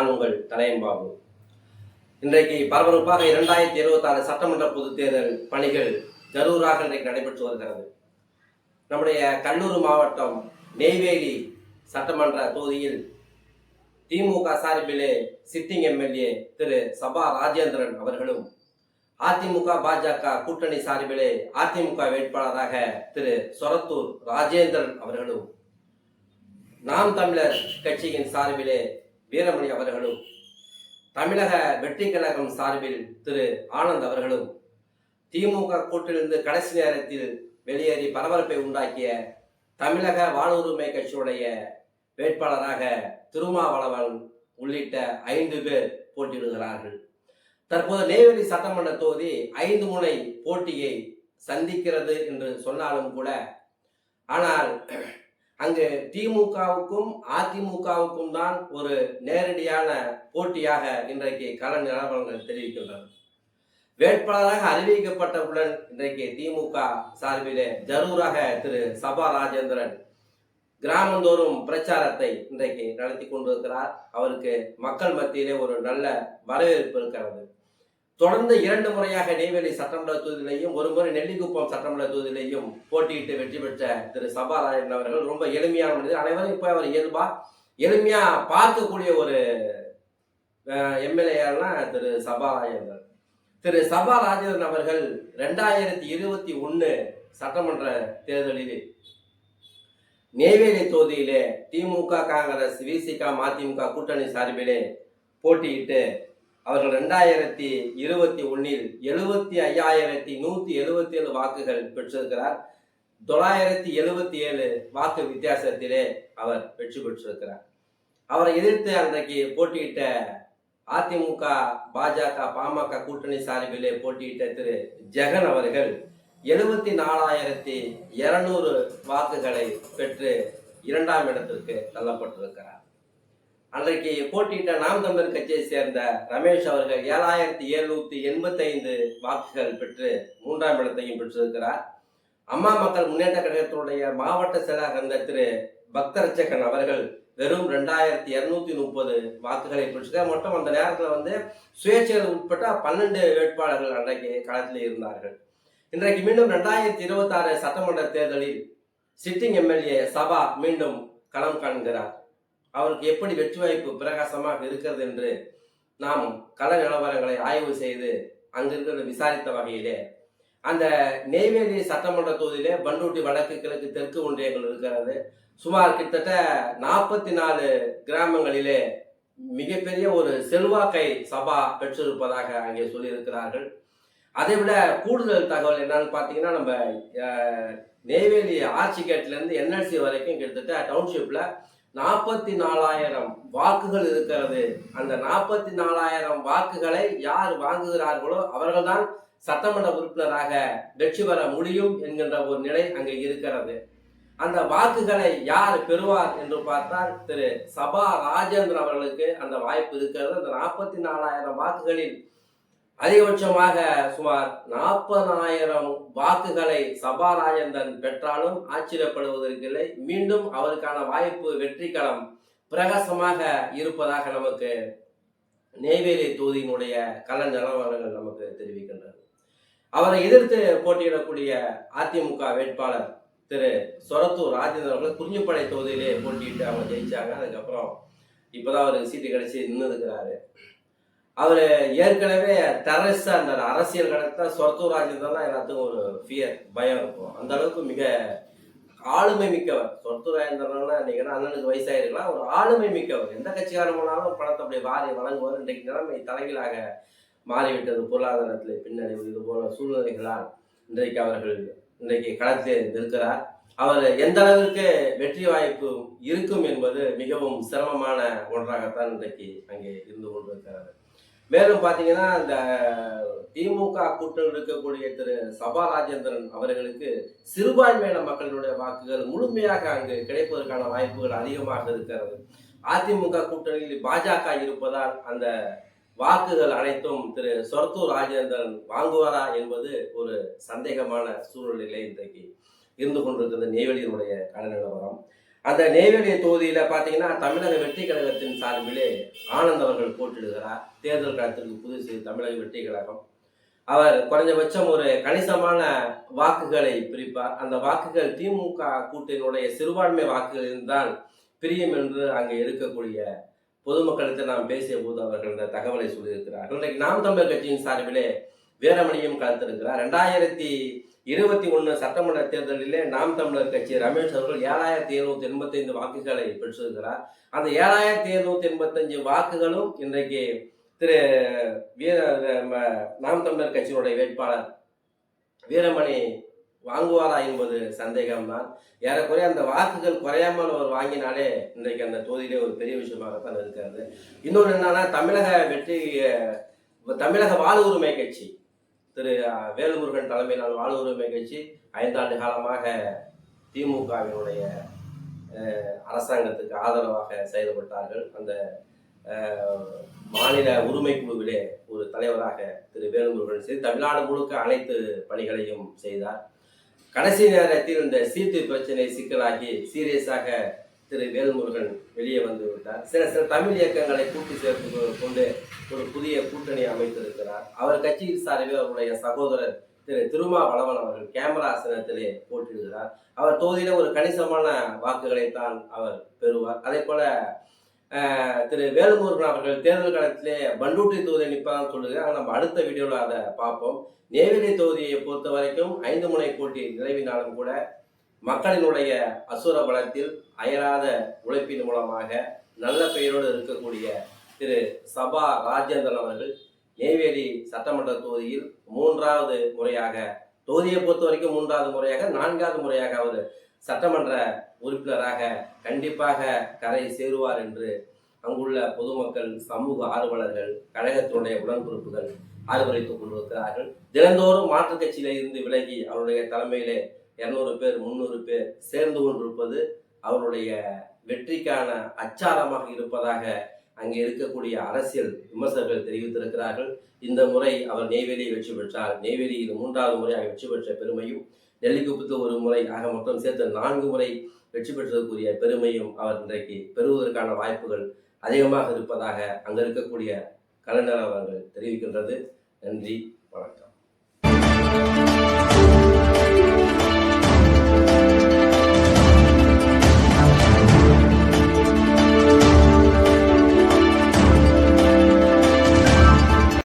நான் உங்கள் தலையன் பாபு. இன்றைக்கு பரபரப்பாக 2026 சட்டமன்ற பொதுத் தேர்தல் பணிகள் ஜரூராக இன்றைக்கு நடைபெற்று வருகிறது. நம்முடைய கடலூர் மாவட்டம் நெய்வேலி சட்டமன்ற தொகுதியில் திமுக சார்பிலே சிட்டிங் எம்எல்ஏ திரு சபா ராஜேந்திரன் அவர்களும், அதிமுக பாஜக கூட்டணி சார்பிலே அதிமுக வேட்பாளராக திரு சொரத்தூர் ராஜேந்திரன் அவர்களும், நாம் தமிழர் கட்சியின் சார்பிலே வீரமணி அவர்களும், தமிழக வெற்றி கழகம் சார்பில் திரு ஆனந்த் அவர்களும், திமுக கூட்டிலிருந்து கடைசி நேரத்தில் வெளியேறி பரபரப்பை உண்டாக்கிய தமிழக வாழ்வுரிமை கட்சியுடைய வேட்பாளராக திருமாவளவன் உள்ளிட்ட 5 பேர் போட்டியிடுகிறார்கள். தற்போது நெய்வேலி சட்டமன்ற தொகுதி 5 முனை போட்டியை சந்திக்கிறது என்று சொன்னாலும் கூட, ஆனால் அங்கு திமுகவுக்கும் அதிமுகவுக்கும் தான் ஒரு நேரடியான போட்டியாக இன்றைக்கு கள நிலவரங்கள் தெரிவிக்கின்றன. வேட்பாளராக அறிவிக்கப்பட்டவுடன் இன்றைக்கு திமுக சார்பிலே ஜரூராக திரு சபா ராஜேந்திரன் கிராமந்தோறும் பிரச்சாரத்தை இன்றைக்கு நடத்தி கொண்டிருக்கிறார். அவருக்கு மக்கள் மத்தியிலே ஒரு நல்ல வரவேற்பு இருக்கிறது. தொடர்ந்து 2 முறையாக நெய்வேலி சட்டமன்ற தொகுதியிலையும், ஒரு முறை நெல்லிக்குப்பம் சட்டமன்ற தொகுதியிலையும் போட்டியிட்டு வெற்றி பெற்ற திரு சபா ராஜேந்திரன் அவர்கள் ரொம்ப எளிமையான மனிதர். அனைவரும் இப்போ அவர் எளிமையா பார்க்கக்கூடிய ஒரு எம்எல்ஏனா திரு சபா ராஜேந்திரன். திரு சபா ராஜேந்திரன் அவர்கள் 2021 சட்டமன்ற தேர்தலில் நெய்வேலி தொகுதியிலே திமுக, காங்கிரஸ், விசிக, மதிமுக கூட்டணி சார்பிலே போட்டியிட்டு அவர்கள் 2021 75,177 வாக்குகள் பெற்றிருக்கிறார். 977 வாக்கு வித்தியாசத்திலே அவர் வெற்றி பெற்றிருக்கிறார். அவரை எதிர்த்து அன்றைக்கு போட்டியிட்ட அதிமுக, பாஜக, பாமக கூட்டணி சார்பிலே போட்டியிட்ட திரு ஜெகன் அவர்கள் 74,200 வாக்குகளை பெற்று 2ஆம் இடத்திற்கு தள்ளப்பட்டிருக்கிறார். அன்றைக்கு போட்டியிட்ட நாம் தமிழர் கட்சியை சேர்ந்த ரமேஷ் அவர்கள் 7,785 வாக்குகள் பெற்று 3ஆம் இடத்தையும் பெற்றிருக்கிறார். அம்மா மக்கள் முன்னேற்ற கழகத்தினுடைய மாவட்ட செயலாளர் இருந்த திரு பக்தரட்சகன் அவர்கள் வெறும் 2,230 வாக்குகளை பெற்றிருக்கார். மொத்தம் அந்த நேரத்தில் சுயேட்சைகள் உட்பட்ட 12 வேட்பாளர்கள் அன்றைக்கு களத்தில் இருந்தார்கள். இன்றைக்கு மீண்டும் 2026 சட்டமன்ற தேர்தலில் சிட்டிங் எம்எல்ஏ சபா மீண்டும் களம் காண்கிறார். அவருக்கு எப்படி வெற்றி வாய்ப்பு பிரகாசமாக இருக்கிறது என்று நாம் கள நிலவரங்களை ஆய்வு செய்து அங்கிருக்கிறது விசாரித்த வகையிலே, அந்த நெய்வேலி சட்டமன்ற தொகுதியிலே பண்டூட்டி வடக்கு, கிழக்கு, தெற்கு ஒன்றியங்கள் இருக்கிறது. சுமார் கிட்டத்தட்ட 44 கிராமங்களிலே மிகப்பெரிய ஒரு செல்வாக்கை சபா பெற்றிருப்பதாக அங்கே சொல்லியிருக்கிறார்கள். அதை விட கூடுதல் தகவல் என்னன்னு பார்த்தீங்கன்னா, நம்ம நெய்வேலி ஆர்ச்சிகேட்லேருந்து என்எல்சி வரைக்கும் கிட்டத்தட்ட டவுன்ஷிப்ல 44,000 வாக்குகள் இருக்கிறது. அந்த 44,000 வாக்குகளை யார் வாங்குகிறார்களோ அவர்கள்தான் சட்டமன்ற உறுப்பினராக வெற்றி பெற முடியும் என்கின்ற ஒரு நிலை அங்கே இருக்கிறது. அந்த வாக்குகளை யார் பெறுவார் என்று பார்த்தால் திரு சபா ராஜேந்திரன் அவர்களுக்கு அந்த வாய்ப்பு இருக்கிறது. அந்த 44,000 வாக்குகளில் அதிகபட்சமாக சுமார் 40,000 வாக்குகளை சபா ராஜேந்திரன் பெற்றாலும் ஆச்சரியப்படுவதற்கில்லை. மீண்டும் அவருக்கான வாய்ப்பு, வெற்றி களம் பிரகாசமாக இருப்பதாக நமக்கு நெய்வேலி தொகுதியினுடைய கள நிலவரங்கள் நமக்கு தெரிவிக்கின்றன. அவரை எதிர்த்து போட்டியிடக்கூடிய அதிமுக வேட்பாளர் திரு சொரத்தூர் ராஜேந்திரன் அவர்கள் குறிஞ்சிப்படை தொகுதியிலே போட்டியிட்டு அவங்க ஜெயிச்சாங்க. அதுக்கப்புறம் இப்போதான் அவருக்கு சீட்டு கிடைச்சி நின்று இருக்கிறாரு. அவர் ஏற்கனவே டெரரிஸ்டா இருந்தார். அரசியல் கடத்த சொரத்தூர் ராஜேந்திரன் எல்லாத்துக்கும் ஒரு ஃபியர், பயம் இருக்கும். அந்த அளவுக்கு மிக ஆளுமை மிக்கவர் சொரத்தூர் ராஜேந்திரன். இன்னைக்கு அண்ணனுக்கு வயசாயிருக்கலாம், ஒரு ஆளுமை மிக்கவர். எந்த கட்சிக்காரன் போனாலும் பணத்தை அப்படி வாரி வழங்குவார். இன்றைக்கு நிலைமை தலைகீழாக மாறிவிட்டது. பொருளாதாரத்தில் பின்னடைவு, இது போல சூழ்நிலைகளால் இன்றைக்கு அவர்கள் களத்தில் இருக்கிறார். அவர் எந்த அளவிற்கு வெற்றி வாய்ப்பு இருக்கும் என்பது மிகவும் சிரமமான ஒன்றாகத்தான் இன்றைக்கு அங்கே இருந்து கொண்டிருக்கிறார். மேலும் பார்த்தீங்கன்னா, இந்த திமுக கூட்டணி இருக்கக்கூடிய திரு சபா ராஜேந்திரன் அவர்களுக்கு சிறுபான்மையின மக்களுடைய வாக்குகள் முழுமையாக அங்கு கிடைப்பதற்கான வாய்ப்புகள் அதிகமாக இருக்கிறது. அதிமுக கூட்டணியில் பாஜக இருப்பதால் அந்த வாக்குகள் அனைத்தும் திரு சொரத்தூர் ராஜேந்திரன் வாங்குவாரா என்பது ஒரு சந்தேகமான சூழ்நிலை இன்றைக்கு இருந்து கொண்டிருக்கிறது நெய்வேலியினுடைய கள நிலவரம். அந்த நெய்வேலி தொகுதியில பாத்தீங்கன்னா தமிழக வெற்றி கழகத்தின் சார்பிலே ஆனந்த் அவர்கள் போட்டியிடுகிறார். தேர்தல் களத்திற்கு புதுசு தமிழக வெற்றி கழகம். அவர் குறைஞ்சபட்சம் ஒரு கணிசமான வாக்குகளை பிரிப்பார். அந்த வாக்குகள் திமுக கூட்டணியுடைய சிறுபான்மை வாக்குகளில் தான் பிரியும் என்று அங்கே இருக்கக்கூடிய பொதுமக்களுக்கு நாம் பேசிய போது அவர்கள் இந்த தகவலை சொல்லியிருக்கிறார்கள். இன்றைக்கு நாம் தமிழர் கட்சியின் சார்பிலே வீரமணியும் கலத்திருக்கிறார். 2021 சட்டமன்ற தேர்தலிலே நாம் தமிழர் கட்சி ரமேஷ் அவர்கள் 7785 வாக்குகளை பெற்றிருக்கிறார். அந்த 7785 வாக்குகளும் இன்றைக்கு திரு நாம் தமிழர் கட்சியினுடைய வேட்பாளர் வீரமணி வாங்குவாரா என்பது சந்தேகம்தான். ஏறக்குறைய அந்த வாக்குகள் குறையாமல் அவர் வாங்கினாலே இன்றைக்கு அந்த தொகுதியிலே ஒரு பெரிய விஷயமாகத்தான் இருக்கிறது. இன்னொன்று என்னன்னா, தமிழக வாழ்வுரிமை கட்சி திரு வேல்முருகன் தலைமையிலான வாழ்வுரிமை கட்சி 5 ஆண்டு காலமாக திமுகவினுடைய அரசாங்கத்துக்கு ஆதரவாக செயல்பட்டார்கள். அந்த மாநில உரிமை குழுவிலே ஒரு தலைவராக திரு வேல்முருகன் செய்து தமிழ்நாடு முழுக்க அனைத்து பணிகளையும் செய்தார். கடைசி நேரத்தில் இந்த சீட்டு பிரச்சனை சிக்கலாகி சீரியஸாக திரு வேல்முருகன் வெளியே வந்து விட்டார். சில தமிழ் இயக்கங்களை கூட்டி சேர்த்து கொண்டு ஒரு புதிய கூட்டணி அமைத்திருக்கிறார். அவர் கட்சியின் சார்பில் அவருடைய சகோதரர் திரு திருமாவளவன் அவர்கள் கேமரா ஆசனத்திலே போட்டியிடுகிறார். அவர் தொகுதியில ஒரு கணிசமான வாக்குகளைத்தான் அவர் பெறுவார். அதே போல திரு வேல்முருகன் அவர்கள் தேர்தல் காலத்திலே பண்டூட்டி தொகுதியை நிற்பதான் சொல்லுகிறார். நம்ம அடுத்த வீடியோவில் அதை பார்ப்போம். நெய்வேலி தொகுதியை பொறுத்த வரைக்கும் 5 முனை போட்டி நிறைவினாலும் கூட மக்களினுடைய அசுர பலத்தில் அயராத உழைப்பின் மூலமாக நல்ல பெயரோடு இருக்கக்கூடிய திரு சபா ராஜேந்திரன் அவர்கள் நெய்வேலி சட்டமன்ற தொகுதியில் 3வது முறையாக, தொகுதியை பொறுத்த வரைக்கும் 3வது முறையாக, 4வது முறையாக அவர் சட்டமன்ற உறுப்பினராக கண்டிப்பாக கரை சேருவார் என்று அங்குள்ள பொதுமக்கள், சமூக ஆர்வலர்கள், கழகத்தினுடைய உடன்பிறப்புகள் ஆர்வலித்துக் கொண்டிருக்கிறார்கள். தினந்தோறும் மாற்றுக் கட்சியில இருந்து விலகி அவருடைய தலைமையிலே 200 பேர் 300 பேர் சேர்ந்து கொண்டிருப்பது அவருடைய வெற்றிக்கான அச்சாரமாக இருப்பதாக அங்கே இருக்கக்கூடிய அரசியல் விமர்சகர்கள் தெரிவித்திருக்கிறார்கள். இந்த முறை அவர் நெய்வேலியை வெற்றி பெற்றார். நெய்வேலியில் 3வது முறையாக வெற்றி பெற்ற பெருமையும், நெல்லிக்குப்பத்தில் 1 முறை, ஆக மொத்தம் சேர்த்து 4 முறை வெற்றி பெற்றதற்குரிய பெருமையும் அவர் இன்றைக்கு பெறுவதற்கான வாய்ப்புகள் அதிகமாக இருப்பதாக அங்க இருக்கக்கூடிய கலைஞர் அவர்கள் தெரிவிக்கின்றது. நன்றி, வணக்கம்.